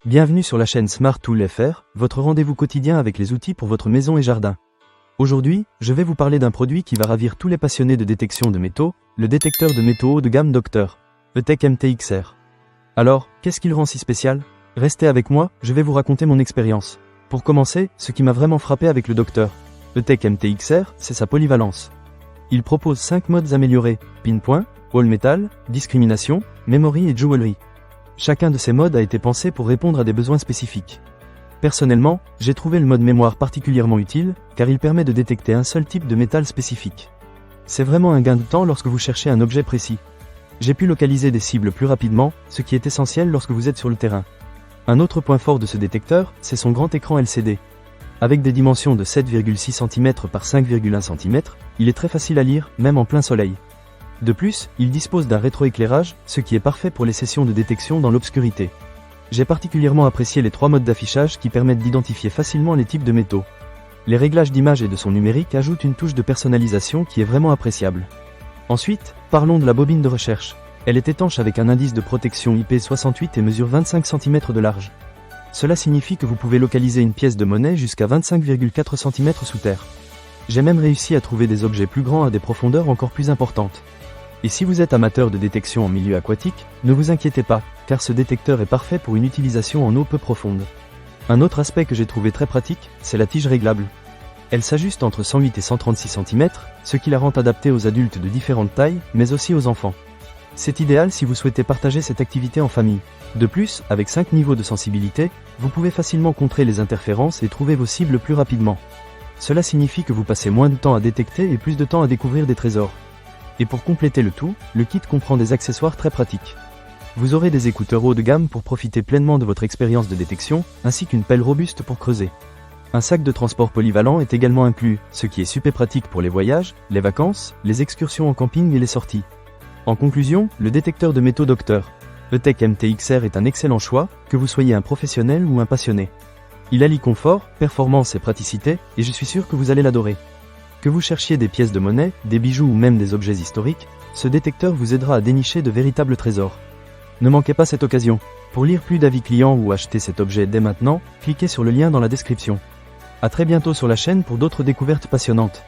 Bienvenue sur la chaîne Smart Tool FR, votre rendez-vous quotidien avec les outils pour votre maison et jardin. Aujourd'hui, je vais vous parler d'un produit qui va ravir tous les passionnés de détection de métaux, le détecteur de métaux haut de gamme Docteur, ETEC MT-XR. Alors, qu'est-ce qui le rend si spécial? Restez avec moi, je vais vous raconter mon expérience. Pour commencer, ce qui m'a vraiment frappé avec le Docteur ETEC MT-XR, c'est sa polyvalence. Il propose 5 modes améliorés: pinpoint, all metal, discrimination, memory et jewelry. Chacun de ces modes a été pensé pour répondre à des besoins spécifiques. Personnellement, j'ai trouvé le mode mémoire particulièrement utile, car il permet de détecter un seul type de métal spécifique. C'est vraiment un gain de temps lorsque vous cherchez un objet précis. J'ai pu localiser des cibles plus rapidement, ce qui est essentiel lorsque vous êtes sur le terrain. Un autre point fort de ce détecteur, c'est son grand écran LCD. Avec des dimensions de 7,6 cm par 5,1 cm, il est très facile à lire, même en plein soleil. De plus, il dispose d'un rétroéclairage, ce qui est parfait pour les sessions de détection dans l'obscurité. J'ai particulièrement apprécié les 3 modes d'affichage qui permettent d'identifier facilement les types de métaux. Les réglages d'image et de son numérique ajoutent une touche de personnalisation qui est vraiment appréciable. Ensuite, parlons de la bobine de recherche. Elle est étanche avec un indice de protection IP68 et mesure 25 cm de large. Cela signifie que vous pouvez localiser une pièce de monnaie jusqu'à 25,4 cm sous terre. J'ai même réussi à trouver des objets plus grands à des profondeurs encore plus importantes. Et si vous êtes amateur de détection en milieu aquatique, ne vous inquiétez pas, car ce détecteur est parfait pour une utilisation en eau peu profonde. Un autre aspect que j'ai trouvé très pratique, c'est la tige réglable. Elle s'ajuste entre 108 et 136 cm, ce qui la rend adaptée aux adultes de différentes tailles, mais aussi aux enfants. C'est idéal si vous souhaitez partager cette activité en famille. De plus, avec 5 niveaux de sensibilité, vous pouvez facilement contrer les interférences et trouver vos cibles plus rapidement. Cela signifie que vous passez moins de temps à détecter et plus de temps à découvrir des trésors. Et pour compléter le tout, le kit comprend des accessoires très pratiques. Vous aurez des écouteurs haut de gamme pour profiter pleinement de votre expérience de détection, ainsi qu'une pelle robuste pour creuser. Un sac de transport polyvalent est également inclus, ce qui est super pratique pour les voyages, les vacances, les excursions en camping et les sorties. En conclusion, le détecteur de métaux Docteur ETEC MT-XR est un excellent choix, que vous soyez un professionnel ou un passionné. Il allie confort, performance et praticité, et je suis sûr que vous allez l'adorer. Que vous cherchiez des pièces de monnaie, des bijoux ou même des objets historiques, ce détecteur vous aidera à dénicher de véritables trésors. Ne manquez pas cette occasion. Pour lire plus d'avis clients ou acheter cet objet dès maintenant, cliquez sur le lien dans la description. À très bientôt sur la chaîne pour d'autres découvertes passionnantes.